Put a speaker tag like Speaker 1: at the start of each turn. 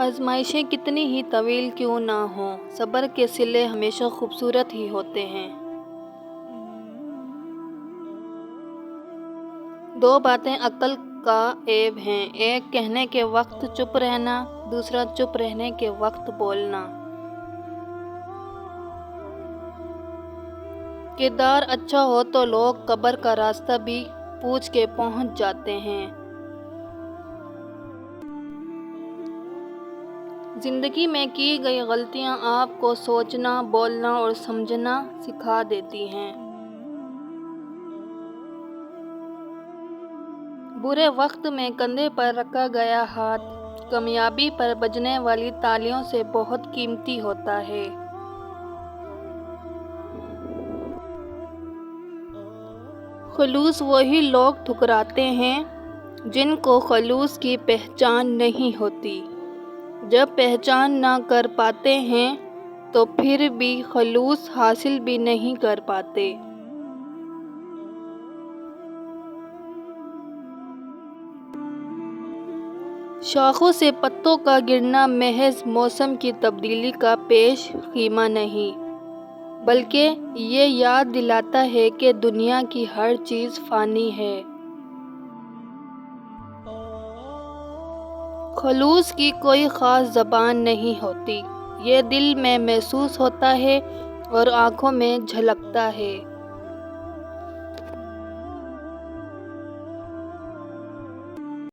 Speaker 1: آزمائشیں کتنی ہی طویل کیوں نہ ہوں، صبر کے صلے ہمیشہ خوبصورت ہی ہوتے ہیں۔ دو باتیں عقل کا عیب ہیں، ایک کہنے کے وقت چپ رہنا، دوسرا چپ رہنے کے وقت بولنا۔ کردار اچھا ہو تو لوگ قبر کا راستہ بھی پوچھ کے پہنچ جاتے ہیں۔ زندگی میں کی گئی غلطیاں آپ کو سوچنا، بولنا اور سمجھنا سکھا دیتی ہیں۔ برے وقت میں کندھے پر رکھا گیا ہاتھ کامیابی پر بجنے والی تالیوں سے بہت قیمتی ہوتا ہے۔ خلوص وہی لوگ ٹھکراتے ہیں جن کو خلوص کی پہچان نہیں ہوتی۔ جب پہچان نہ کر پاتے ہیں تو پھر بھی خلوص حاصل بھی نہیں کر پاتے۔ شاخوں سے پتوں کا گرنا محض موسم کی تبدیلی کا پیش خیمہ نہیں، بلکہ یہ یاد دلاتا ہے کہ دنیا کی ہر چیز فانی ہے۔ خلوص کی کوئی خاص زبان نہیں ہوتی، یہ دل میں محسوس ہوتا ہے اور آنکھوں میں جھلکتا ہے۔